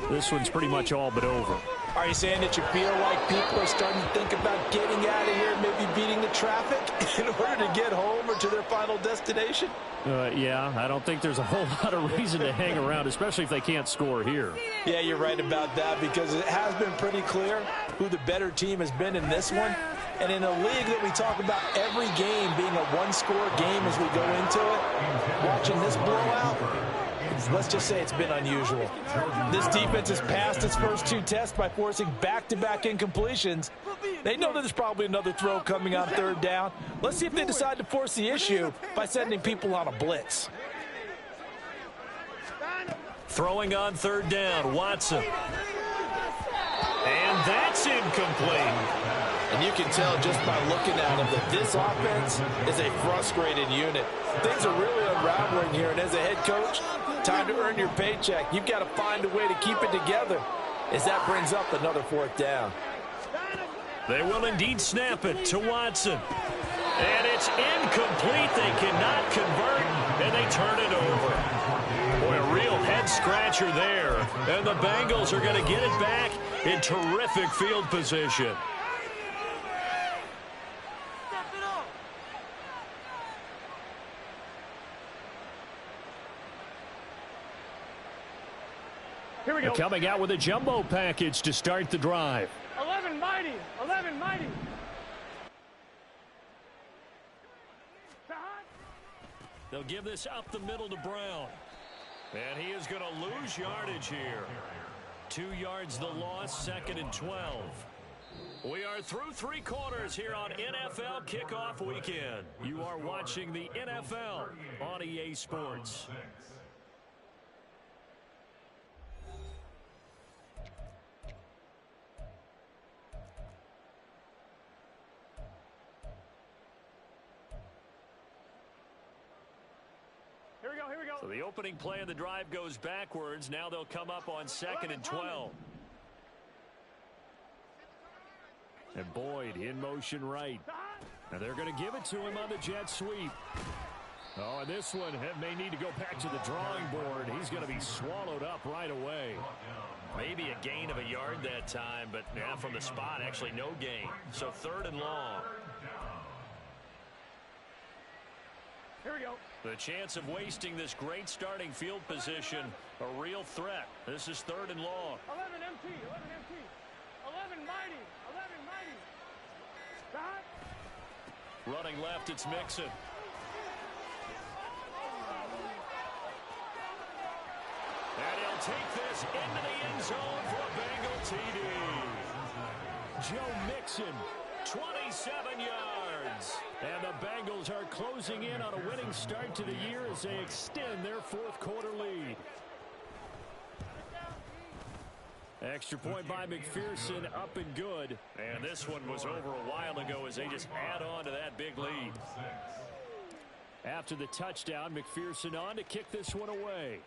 this one's pretty much all but over. Are you saying that you feel like people are starting to think about getting out of here, maybe beating the traffic in order to get home or to their final destination? Yeah, I don't think there's a whole lot of reason to hang around, especially if they can't score here. Yeah, you're right about that, because it has been pretty clear who the better team has been in this one. And in a league that we talk about every game being a one-score game as we go into it, watching this blowout, let's just say it's been unusual. This defense has passed its first 2 tests by forcing back-to-back incompletions. They know that there's probably another throw coming on third down. Let's see if they decide to force the issue by sending people on a blitz. Throwing on third down, Watson. And that's incomplete. And you can tell just by looking at them that this offense is a frustrated unit. Things are really unraveling here, and as a head coach, time to earn your paycheck. You've got to find a way to keep it together as that brings up another 4th down. They will indeed snap it to Watson. And it's incomplete. They cannot convert, and they turn it over. Boy, a real head-scratcher there. And the Bengals are going to get it back in terrific field position. Here we go. Coming out with a jumbo package to start the drive. 11 mighty. 11 mighty. They'll give this up the middle to Brown. And he is going to lose yardage here. 2 yards the loss, 2nd and 12. We are through 3 quarters here on NFL Kickoff Weekend. You are watching the NFL on EA Sports. Here we go. So the opening play of the drive goes backwards. Now they'll come up on 2nd and 12. And Boyd in motion right. And they're going to give it to him on the jet sweep. Oh, and this one may need to go back to the drawing board. He's going to be swallowed up right away. Maybe a gain of a yard that time, but now from the spot, actually no gain. So 3rd and long. Here we go. The chance of wasting this great starting field position, a real threat. This is 3rd and long. 11 MT. 11 MT. 11 mighty. 11 mighty. Stop. Running left, it's Mixon. And he'll take this into the end zone for a Bengal TD. Joe Mixon, 27 yards. And the Bengals are closing in on a winning start to the year as they extend their 4th quarter lead. Extra point by McPherson, up and good. And this one was over a while ago as they just add on to that big lead. After the touchdown, McPherson on to kick this one away.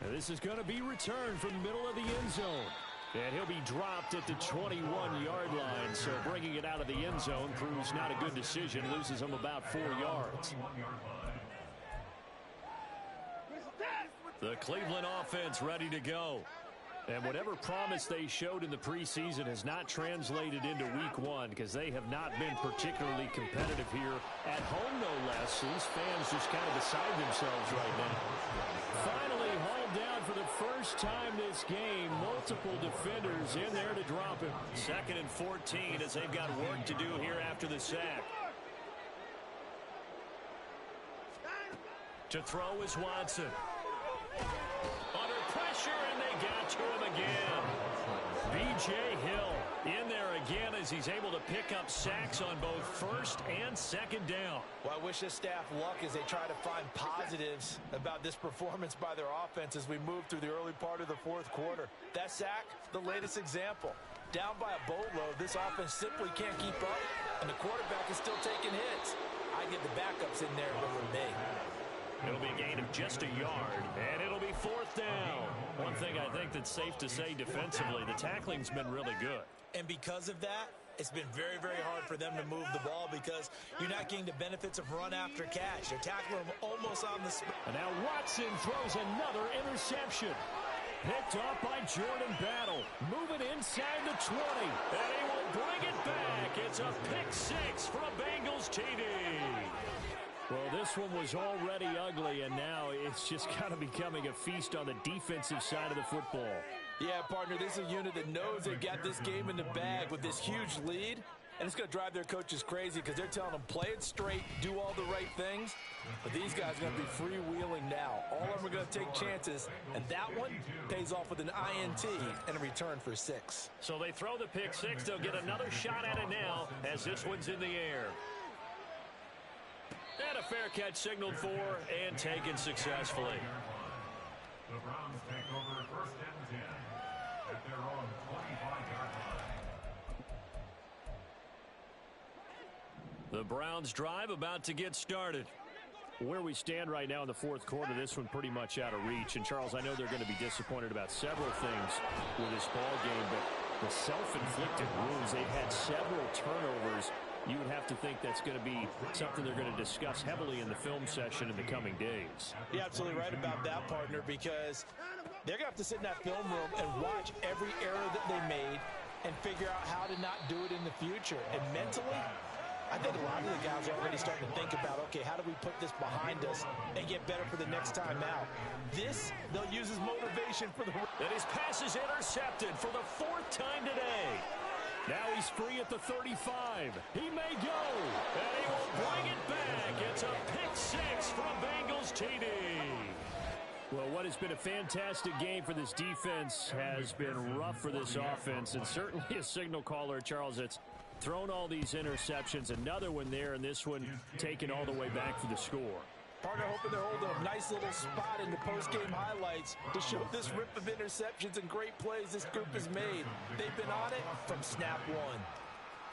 And this is going to be returned from the middle of the end zone. And he'll be dropped at the 21-yard line. So bringing it out of the end zone proves not a good decision. Loses him about 4 yards. The Cleveland offense ready to go. And whatever promise they showed in the preseason has not translated into week one because they have not been particularly competitive here at home, no less. These fans just kind of beside themselves right now. Finally hauled down for the first time this game. Multiple defenders in there to drop him. 2nd and 14 as they've got work to do here after the sack. To throw is Watson. Under pressure, and they got to him again. B.J. Hill in there again as he's able to pick up sacks on both 1st and 2nd down. Well, I wish this staff luck as they try to find positives about this performance by their offense as we move through the early part of the 4th quarter. That sack, the latest example. Down by a boatload, this offense simply can't keep up, and the quarterback is still taking hits. I get the backups in there over me. It'll be a gain of just a yard, and it'll be 4th down. One thing I think that's safe to say defensively, the tackling's been really good. And because of that, it's been very, very hard for them to move the ball because you're not getting the benefits of run after catch. They're tackling them almost on the spot. And now Watson throws another interception. Picked off by Jordan Battle. Moving inside the 20. And he will bring it back. It's a pick 6 for a Bengals TD. Well, this one was already ugly, and now it's just kind of becoming a feast on the defensive side of the football. Yeah, partner, this is a unit that knows they got this game in the bag with this huge lead, and it's going to drive their coaches crazy because they're telling them play it straight, do all the right things. But these guys are going to be freewheeling now. All of them are going to take chances, and that one pays off with an INT and a return for 6. So they throw the pick 6. They'll get another shot at it now as this one's in the air. And a fair catch signaled for and taken successfully. The Browns take over 1st and 10 at their own 25-yard line. The Browns drive about to get started. Where we stand right now in the 4th quarter, this one pretty much out of reach. And, Charles, I know they're going to be disappointed about several things with this ball game, but the self-inflicted wounds, they've had several turnovers. You would have to think that's going to be something they're going to discuss heavily in the film session in the coming days. You're absolutely right about that, partner, because they're going to have to sit in that film room and watch every error that they made and figure out how to not do it in the future. And mentally, I think a lot of the guys are already starting to think about, okay, how do we put this behind us and get better for the next time out? This, they'll use as motivation for the... And his pass is intercepted for the 4th time today. Now he's free at the 35. He may go, and he will bring it back. It's a pick 6 for a Bengals TD. Well, what has been a fantastic game for this defense has been rough for this offense, and certainly a signal caller, Charles, that's thrown all these interceptions. Another one there, and this one taken all the way back for the score. Partner hoping they're holding a nice little spot in the post-game highlights to show this rip of interceptions and great plays this group has made. They've been on it from snap one.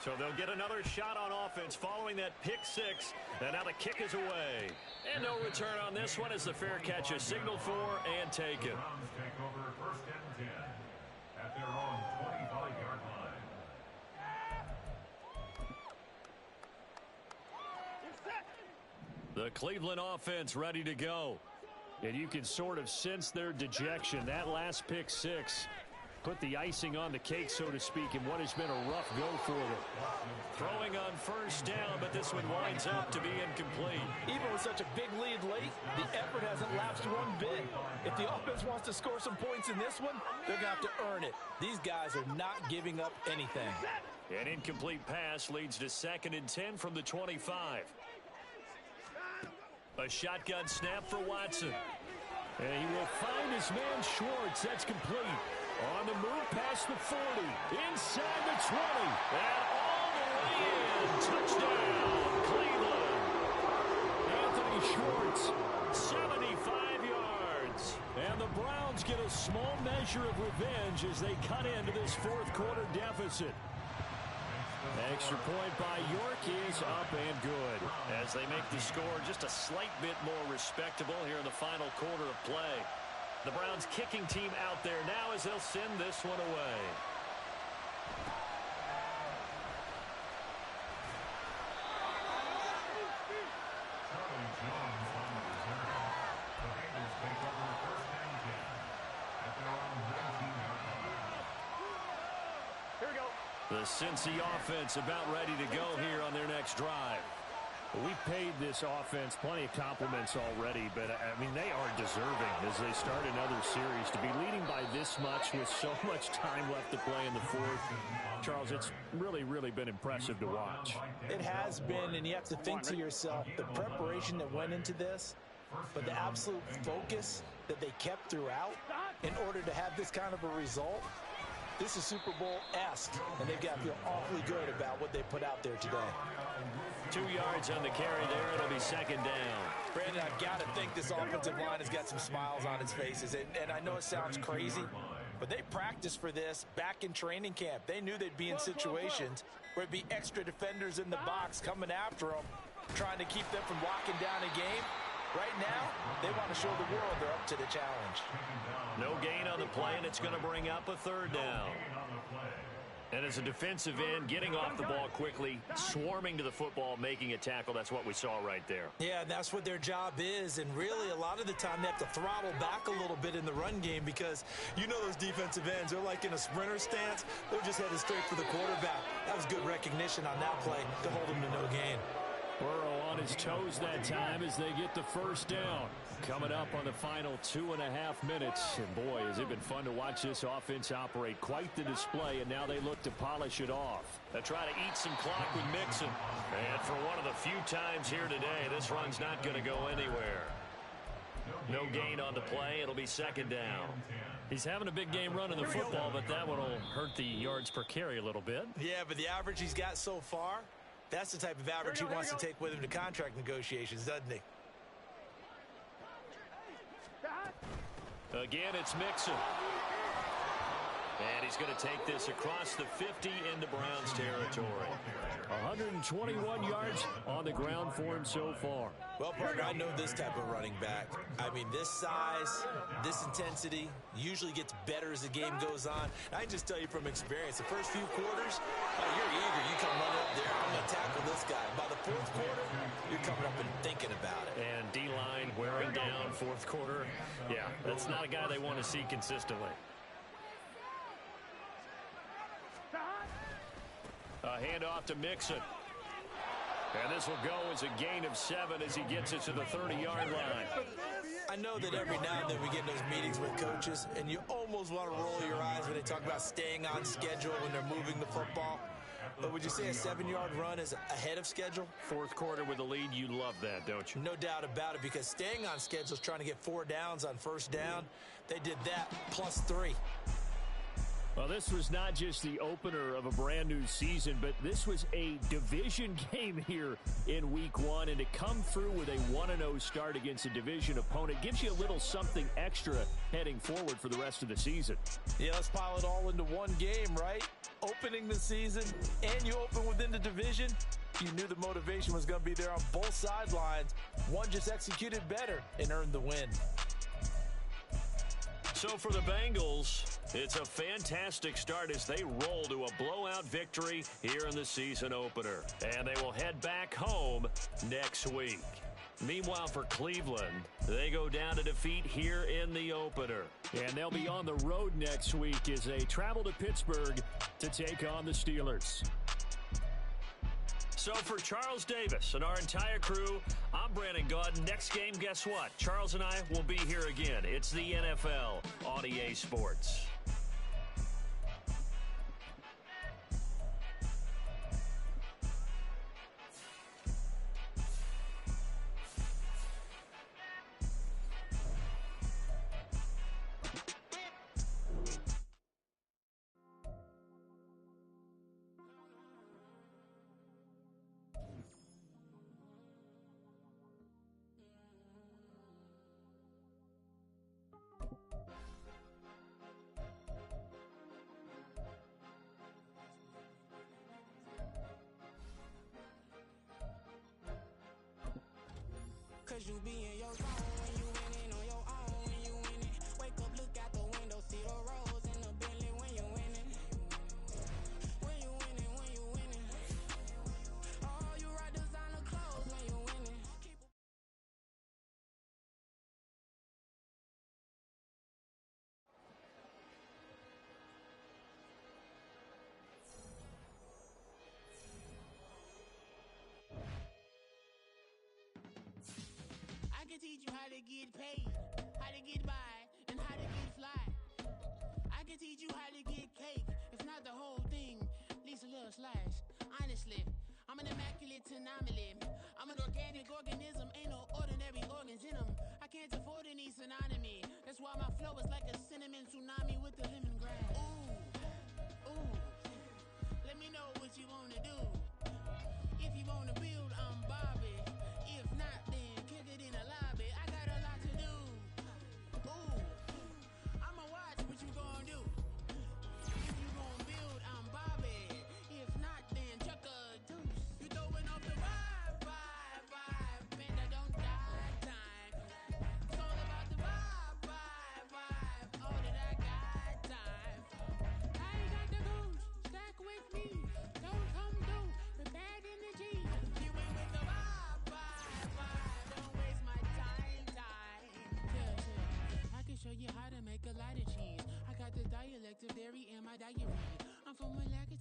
So they'll get another shot on offense following that pick 6, and now the kick is away. And no return on this one as the fair catch is signaled for and taken. The Browns take over 1st and 10 at their own 25-yard line. The Cleveland offense ready to go. And you can sort of sense their dejection. That last pick 6 put the icing on the cake, so to speak, in what has been a rough go for them. Throwing on 1st down, but this one winds up to be incomplete. Even with such a big lead late, the effort hasn't lapsed one bit. If the offense wants to score some points in this one, they're going to have to earn it. These guys are not giving up anything. An incomplete pass leads to 2nd and 10 from the 25. A shotgun snap for Watson. And he will find his man Schwartz. That's complete. On the move past the 40. Inside the 20. And all the way in. Touchdown, Cleveland. Anthony Schwartz, 75 yards. And the Browns get a small measure of revenge as they cut into this 4th quarter deficit. Extra point by York is up and good as they make the score just a slight bit more respectable here in the final quarter of play. The Browns kicking team out there now as they'll send this one away. The Bengals take over 1st and 10 at their own 19-yard line. The Cincy offense about ready to go here on their next drive. We've paid this offense plenty of compliments already, but, I mean, they are deserving as they start another series. To be leading by this much with so much time left to play in the fourth, Charles, it's really, really been impressive to watch. It has been, and you have to think to yourself, the preparation that went into this, but the absolute focus that they kept throughout in order to have this kind of a result. This is Super Bowl-esque, and they've got to feel awfully good about what they put out there today. 2 yards on the carry there. It'll be second down. Brandon, I've got to think this offensive line has got some smiles on its faces. And I know it sounds crazy, but they practiced for this back in training camp. They knew they'd be in situations where there'd be extra defenders in the box coming after them, trying to keep them from locking down a game. Right now, they want to show the world they're up to the challenge. No gain on the play, and it's going to bring up a third down. And as a defensive end, getting off the ball quickly, swarming to the football, making a tackle, that's what we saw right there. Yeah, and that's what their job is. And really, a lot of the time, they have to throttle back a little bit in the run game because you know those defensive ends, they're like in a sprinter stance. They're just headed straight for the quarterback. That was good recognition on that play to hold them to no gain. Burrow on his toes that time as they get the first down. Coming up on the final 2.5 minutes. And boy, has it been fun to watch this offense operate. Quite the display, and now they look to polish it off. They try to eat some clock with Mixon. And for one of the few times here today, this run's not going to go anywhere. No gain on the play. It'll be second down. He's having a big game running the football, but that one will hurt the yards per carry a little bit. Yeah, but the average he's got so far, that's the type of average he wants to take with him to contract negotiations, doesn't he? Again, it's Mixon. And he's going to take this across the 50 into Browns territory. 121 yards on the ground for him so far. Well, partner, I know this type of running back. I mean, this size, this intensity usually gets better as the game goes on. I can just tell you from experience, the first few quarters, you're eager. You come running up there, I'm going to tackle this guy. By the fourth quarter, you're coming up and thinking about it. And D-line wearing down fourth quarter. Yeah, that's not a guy they want to see consistently. A handoff to Mixon. And this will go as a gain of 7 as he gets it to the 30-yard line. I know that every now and then we get in those meetings with coaches, and you almost want to roll your eyes when they talk about staying on schedule when they're moving the football. But would you say a 7-yard run is ahead of schedule? Fourth quarter with a lead, you love that, don't you? No doubt about it, because staying on schedule is trying to get 4 downs on first down. They did that plus 3. Well, this was not just the opener of a brand new season, but this was a division game here in week 1. And to come through with a 1-0 start against a division opponent gives you a little something extra heading forward for the rest of the season. Yeah, let's pile it all into one game, right? Opening the season, and you open within the division. You knew the motivation was going to be there on both sidelines. One just executed better and earned the win. So for the Bengals, it's a fantastic start as they roll to a blowout victory here in the season opener. And they will head back home next week. Meanwhile, for Cleveland, they go down to defeat here in the opener. And they'll be on the road next week as they travel to Pittsburgh to take on the Steelers. So for Charles Davis and our entire crew, I'm Brandon Gaudin. Next game, guess what? Charles and I will be here again. It's the NFL on EA Sports. teach you how to get paid, how to get by, and how to get fly. I can teach you how to get cake, if not the whole thing, at least a little slice. Honestly, I'm an immaculate anomaly. I'm an organic organism, ain't no ordinary organs in them. I can't afford any synonymy. That's why my flow is like a cinnamon tsunami with the lemongrass. Ooh, let me know what you wanna do. If you wanna build, I'm Bobby. If not, then kick it in the lobby. I got a lot to do. Ooh, I'ma watch what you gonna do. If you gonna build, I'm Bobby. If not, then chuck a deuce. You throwing off the vibe. Man, I don't die time. It's all about the vibe. All that I got time. I ain't got the goose. Stack with me. Don't come through with bad energy. You ain't with the vibe. Don't waste my time. Yeah. I can show you how to make a lot of cheese. I got the dialect of dairy in my diary. I'm from Malacca